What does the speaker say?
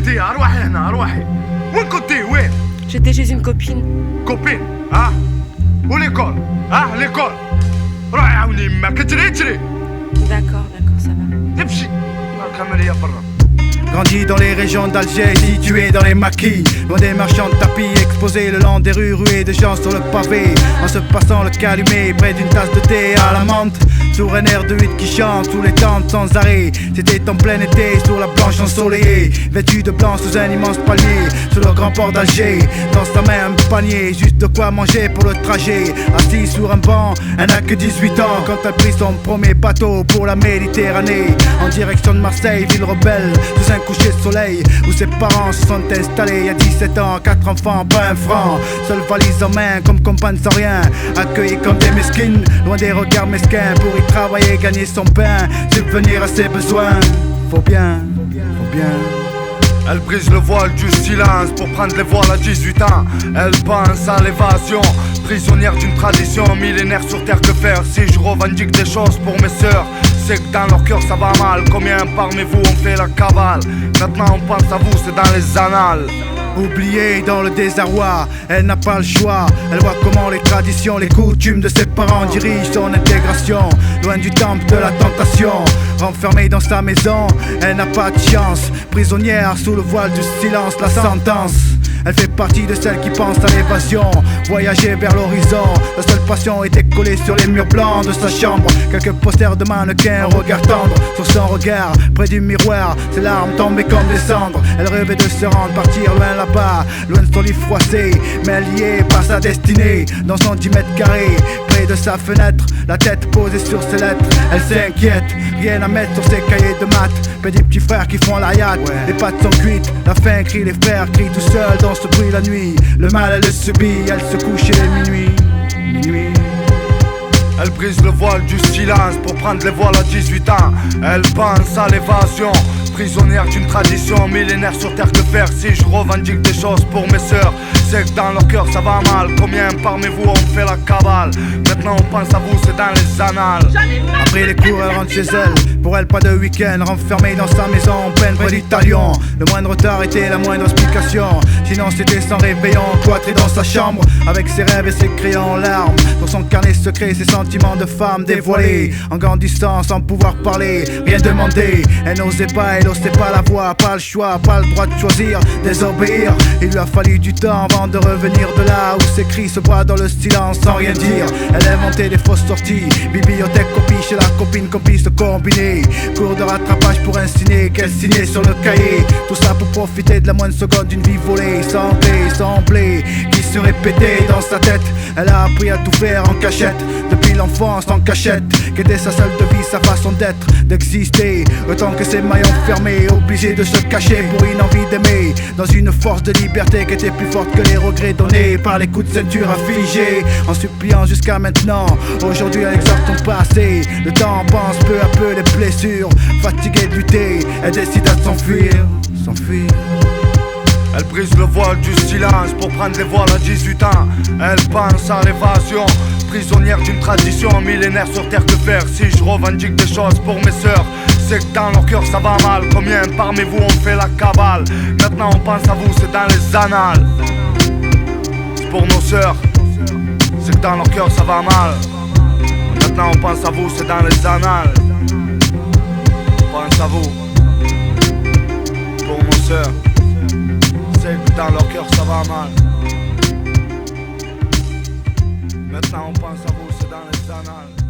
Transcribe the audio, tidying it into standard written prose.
انتي اروحي هنا اروحي. وين كنتي وين؟ J'étais chez une copine. كوبين وليكول ليكول. روحي عاوني يماك اجري اجري. D'accord, ça va. امشي كملي يا برا. Grandi dans les régions d'Alger, situé dans les maquis, loin des marchands de tapis, exposés le long des rues, ruées de gens sur le pavé, en se passant le calumet près d'une tasse de thé à la menthe, sur un air de huit qui chante sous les tentes sans arrêt. C'était en plein été, sur la planche ensoleillée, vêtu de blanc sous un immense palmier, sur le grand port d'Alger, dans sa main un panier, juste de quoi manger pour le trajet. Assis sur un banc, elle n'a que 18 ans quand elle prit son premier bateau pour la Méditerranée, en direction de Marseille, ville rebelle, sous un coucher de soleil où ses parents se sont installés. Il y a 17 ans, 4 enfants, pas un franc, seule valise en main comme compagne sans rien, accueillis comme des mesquines, loin des regards mesquins, pour y travailler, gagner son pain, subvenir à ses besoins. Faut bien. Elle brise le voile du silence pour prendre les voiles à 18 ans. Elle pense à l'évasion, prisonnière d'une tradition millénaire sur terre. Que faire si je revendique des choses pour mes sœurs? C'est que dans leur cœur ça va mal. Combien parmi vous ont fait la cavale? Maintenant on pense à vous, c'est dans les annales. Oubliée dans le désarroi, elle n'a pas le choix. Elle voit comment les traditions, les coutumes de ses parents dirigent son intégration, loin du temple de la tentation. Renfermée dans sa maison, elle n'a pas de chance. Prisonnière sous le voile du silence, la sentence. Elle fait partie de celles qui pensent à l'évasion, voyager vers l'horizon. La seule passion était collée sur les murs blancs de sa chambre. Quelques posters de mannequins, un regard tendre sur son regard. Près du miroir, ses larmes tombaient comme des cendres. Elle rêvait de se rendre, partir loin là-bas, loin de son lit froissé, mais liée par sa destinée. Dans son 10 mètres carrés, près de sa fenêtre, la tête posée sur ses lettres. Elle s'inquiète, rien à mettre sur ses cahiers de maths. Près des petits frères qui font la yacht, les pattes sont cuites. La faim crie, les frères crient tout seuls dans ce bruit la nuit. Le mal elle le subit, elle se couche et minuit. Elle brise le voile du silence pour prendre les voiles à 18 ans. Elle pense à l'évasion, prisonnière d'une tradition millénaire sur terre. Que faire si je revendique des choses pour mes sœurs? C'est que dans leur cœur ça va mal. Combien parmi vous ont fait la cavale? Maintenant on pense à vous, c'est dans les annales. Après les cours elle rentre chez elle, pour elle pas de week-end, renfermée dans sa maison en peine près du talion. Le moindre retard était la moindre explication, sinon c'était sans réveillon, cloîtré dans sa chambre, avec ses rêves et ses crayons en larmes. Dans son carnet secret, ses sentiments de femme dévoilés. En grandissant sans pouvoir parler, rien demander. Elle n'osait pas, elle n'osait pas la voix, pas le choix, pas le droit de choisir, désobéir. Il lui a fallu du temps avant de revenir de là où ses cris se broient dans le silence sans rien dire. Elle inventait des fausses sorties, bibliothèque, copie chez la copine, complice de combiner. Cours de rattrapage pour un ciné qu'elle signait sur le cahier. Tout ça pour profiter de la moindre seconde d'une vie volée, sans blé, qui se répétait dans sa tête. Elle a appris à tout faire en cachette, depuis l'enfance en cachette, qu'était sa seule devise, sa façon d'être, d'exister. Autant que ses maillons fermés, obligé de se cacher pour une envie d'aimer, dans une force de liberté qui était plus forte que les regrets donnés par les coups de ceinture affligés. En suppliant jusqu'à maintenant, aujourd'hui elle exhorte son passé. Le temps pense peu à peu les blessures, fatiguée de lutter, elle décide de s'enfuir. Elle brise le voile du silence pour prendre les voiles à 18 ans. Elle pense à l'évasion, prisonnière d'une tradition millénaire sur terre. Que faire si je revendique des choses pour mes sœurs? C'est que dans leur cœur ça va mal. Combien parmi vous ont fait la cavale? Maintenant on pense à vous, c'est dans les annales. C'est pour nos sœurs, c'est que dans leur cœur ça va mal. Maintenant on pense à vous, c'est dans les annales. On pense à vous, pour nos sœurs, c'est que dans leur cœur ça va mal. Maintenant on pense à vous, c'est dans les annales.